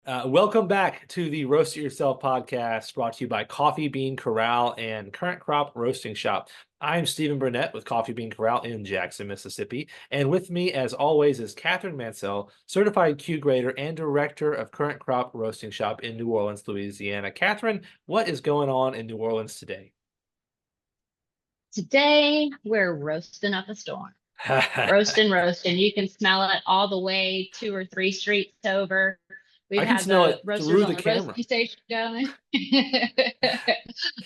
Welcome back to the Roast It Yourself podcast brought to you by Coffee Bean Corral and Current Crop Roasting Shop. I'm Stephen Burnett with Coffee Bean Corral in Jackson, Mississippi. And with me, as always, is Catherine Mansell, certified Q grader and director of Current Crop Roasting Shop in New Orleans, Louisiana. Catherine, what is going on in New Orleans today? Today, we're roasting up a storm. Roasting, roasting. You can smell it all the way 2 or 3 streets over. We I can have smell the it roasters through on the the camera. roasting station going.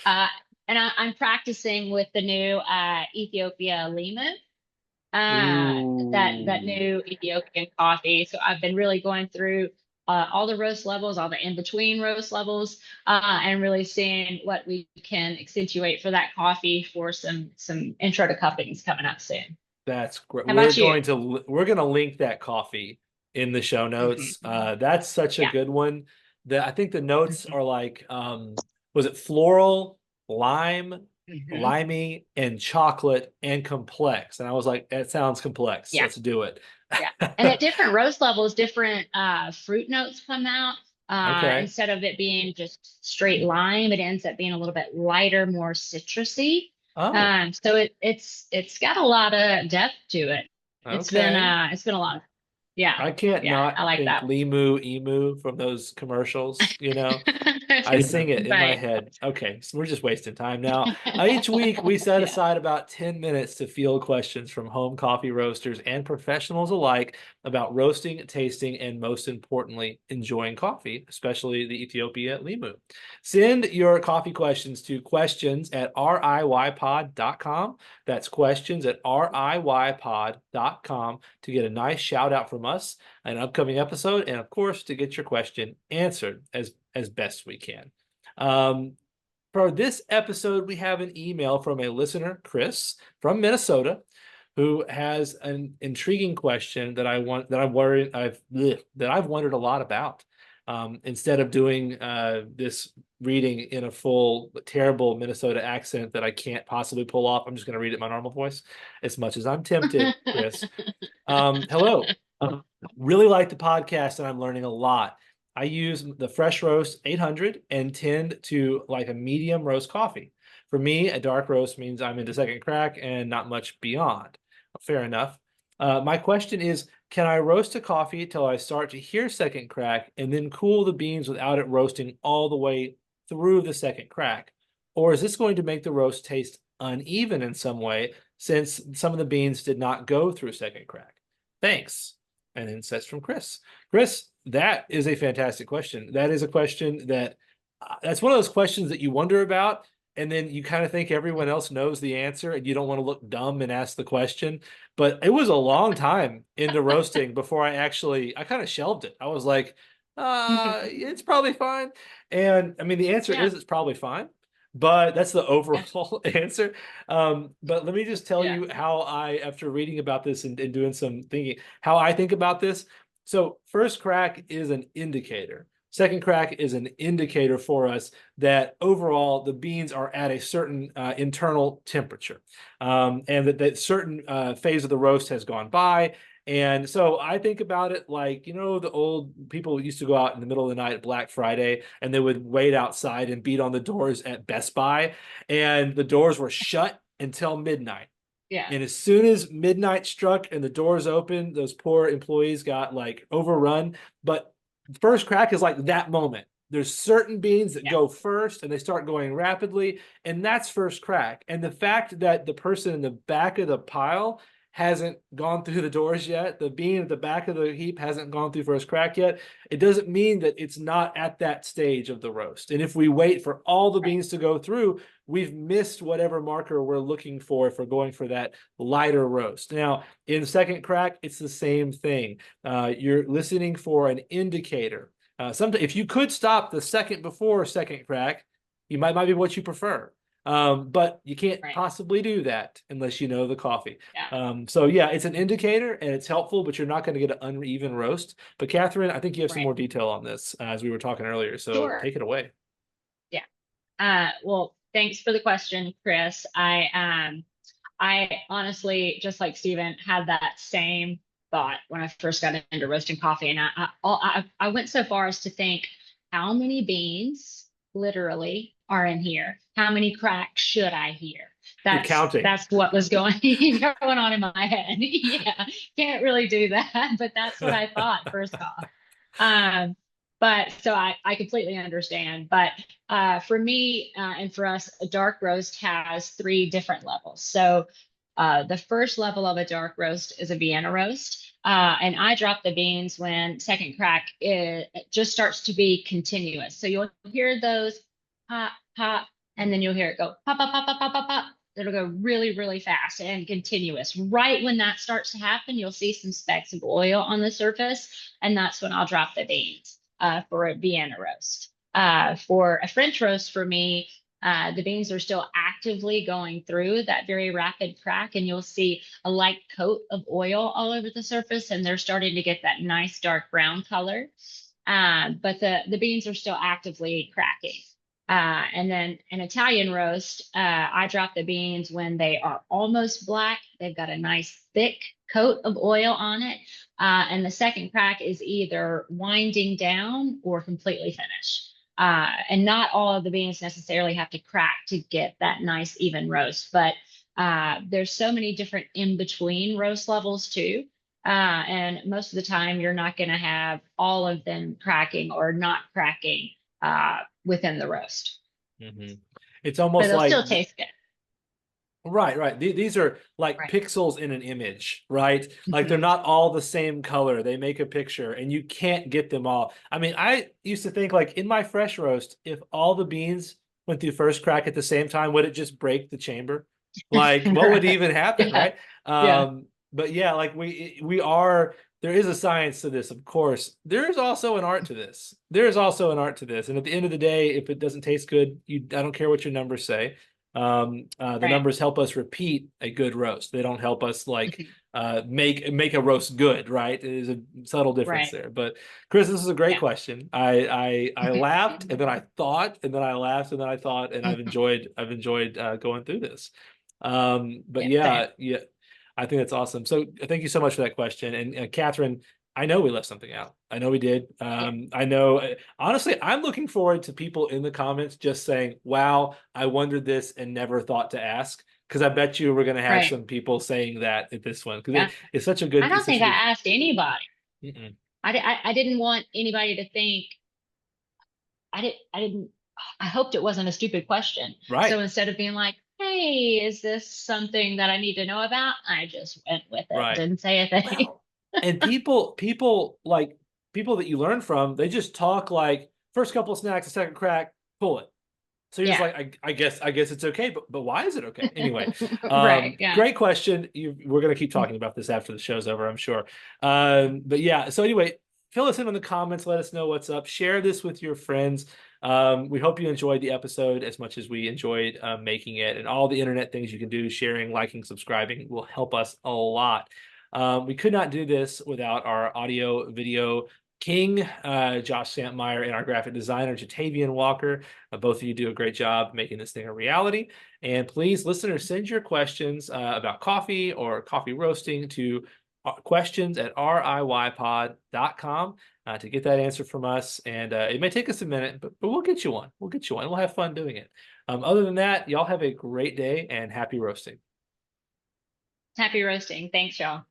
uh, and I'm practicing with the new Ethiopia Lima, that Ooh, new Ethiopian coffee. So I've been really going through all the roast levels, all the in-between roast levels, and really seeing what we can accentuate for that coffee for some intro to cuppings coming up soon. that's great. How about you? We're going to link that coffee in the show notes. Hmm. That's such a Yeah. good one. I think the notes Hmm. are like was it floral, lime, Hmm. limey, and chocolate and complex. And I was like, that sounds complex. Yeah. Let's do it. Yeah. And at different roast levels, different fruit notes come out. Okay. Instead of it being just straight lime, it ends up being a little bit lighter, more citrusy. Oh, So it's got a lot of depth to it. okay. It's been a lot. Yeah. I can't Yeah. not I like think that. Limu Emu from those commercials, you know? I sing it in my Right. head. Okay, so we're just wasting time now. Each week, we set Yeah. aside about 10 minutes to field questions from home coffee roasters and professionals alike about roasting, tasting, and most importantly, enjoying coffee, especially the Ethiopia Limu. Send your coffee questions to questions@riypod.com. That's questions at riypod.com to get a nice shout out from us, an upcoming episode, and of course, to get your question answered as best we can. Um, for this episode, we have an email from a listener, Chris from Minnesota, who has an intriguing question that I've wondered a lot about. Instead of doing this reading in a full terrible Minnesota accent that I can't possibly pull off, I'm just going to read it in my normal voice, as much as I'm tempted, Chris. Hello. Really like the podcast and I'm learning a lot. I use the Fresh Roast 800 and tend to like a medium roast coffee. For me, a dark roast means I'm into second crack and not much beyond. Fair enough. My question is, can I roast a coffee till I start to hear second crack and then cool the beans without it roasting all the way through the second crack? Or is this going to make the roast taste uneven in some way since some of the beans did not go through second crack? Thanks. And then says from Chris. Chris, that is a fantastic question. That is a question that's one of those questions that you wonder about, and then you kind of think everyone else knows the answer, and you don't want to look dumb and ask the question. But it was a long time into roasting before I kind of shelved it. I was like, it's probably fine. And I mean, the answer Yeah. is it's probably fine, but that's the overall answer. But let me just tell Yeah. you how after reading about this and doing some thinking, how I think about this. So, first crack is an indicator. Second crack is an indicator for us that overall the beans are at a certain internal temperature, and that certain phase of the roast has gone by. And so I think about it like, the old people used to go out in the middle of the night at Black Friday and they would wait outside and beat on the doors at Best Buy, and the doors were shut until midnight. Yeah. And as soon as midnight struck and the doors opened, those poor employees got like overrun. But first crack is like that moment. There's certain beans that Yeah. go first and they start going rapidly, and that's first crack. And the fact that the person in the back of the pile hasn't gone through the doors yet, the bean at the back of the heap hasn't gone through first crack yet, it doesn't mean that it's not at that stage of the roast. And if we wait for all the Right. beans to go through, we've missed whatever marker we're looking for going for that lighter roast. Now, in second crack, it's the same thing. You're listening for an indicator. Sometimes, if you could stop the second before second crack, you might be what you prefer. But you can't Right. possibly do that unless you know the coffee. Yeah. So yeah, it's an indicator and it's helpful, but you're not going to get an uneven roast. But Catherine, I think you have some Right. more detail on this as we were talking earlier. So Sure. take it away. Yeah. Well, thanks for the question, Chris. I honestly, just like Steven, had that same thought when I first got into roasting coffee. And I went so far as to think, how many beans literally are in here? How many cracks should I hear? You're That's counting. that's what was going going on in my head. Yeah, can't really do that, but that's what I thought first off. Um, but so I completely understand. But for me and for us, a dark roast has three different levels. So the first level of a dark roast is a Vienna roast. And I drop the beans when second crack it just starts to be continuous. So you'll hear those pop, pop, and then you'll hear it go pop, pop, pop, pop, pop, pop, pop. It'll go really, really fast and continuous. Right when that starts to happen, you'll see some specks of oil on the surface, and that's when I'll drop the beans for a Vienna roast. For a French roast, for me, the beans are still actively going through that very rapid crack, and you'll see a light coat of oil all over the surface, and they're starting to get that nice dark brown color. But the beans are still actively cracking. And then an Italian roast, I drop the beans when they are almost black. They've got a nice thick coat of oil on it. And the second crack is either winding down or completely finished. And not all of the beans necessarily have to crack to get that nice even roast, but there's so many different in between roast levels too. And most of the time, you're not going to have all of them cracking or not cracking within the roast, Mhm. It's but almost they'll like still taste good. right, right. These are like Right. pixels in an image, right? Like they're Hmm. not all the same color. They make a picture and you can't get them all. I mean, I used to think like in my fresh roast, if all the beans went through first crack at the same time, would it just break the chamber? Like what would Right. even happen, Yeah. right? Yeah. But yeah, like we are there is a science to this, of course. There is also an art to this. There is also an art to this. And at the end of the day, if it doesn't taste good, I don't care what your numbers say. The Right. numbers help us repeat a good roast. They don't help us like Mhm. make a roast good, right? It is a subtle difference Right. there. But Chris, this is a great Yeah. question. I laughed and then I thought and then I laughed and then I thought and I've enjoyed going through this. But Yeah. Same. yeah, yeah, I think that's awesome. So thank you so much for that question. And Catherine, I know we left something out. I know we did. Yeah. I know, honestly, I'm looking forward to people in the comments just saying, wow, I wondered this and never thought to ask. Because I bet you we're going to have Right. some people saying that at this one. Because Yeah. it's such a I good, don't it's such think a I good. asked anybody. Mm-mm. I didn't want anybody to think I didn't I hoped it wasn't a stupid question. So Right, instead of being like, hey, is this something that I need to know about? I just went with it, right. didn't say a thing. Well, and people like people that you learn from, they just talk like first couple of snacks, a second crack, pull it. So you're just Yeah. like, I guess it's okay, but why is it okay? Anyway, Right. Yeah. great question. We're gonna keep talking about this after the show's over, I'm sure. But yeah, so anyway, fill us in on the comments, let us know what's up, share this with your friends. We hope you enjoyed the episode as much as we enjoyed making it, and all the internet things you can do, sharing, liking, subscribing will help us a lot. We could not do this without our audio video king, Josh Santmeyer, and our graphic designer, Jatavian Walker. Both of you do a great job making this thing a reality. And please, listeners, send your questions about coffee or coffee roasting to questions at riypod.com to get that answer from us. And it may take us a minute, but we'll get you one. We'll get you one. We'll have fun doing it. Other than that, y'all have a great day and happy roasting. Happy roasting. Thanks, y'all.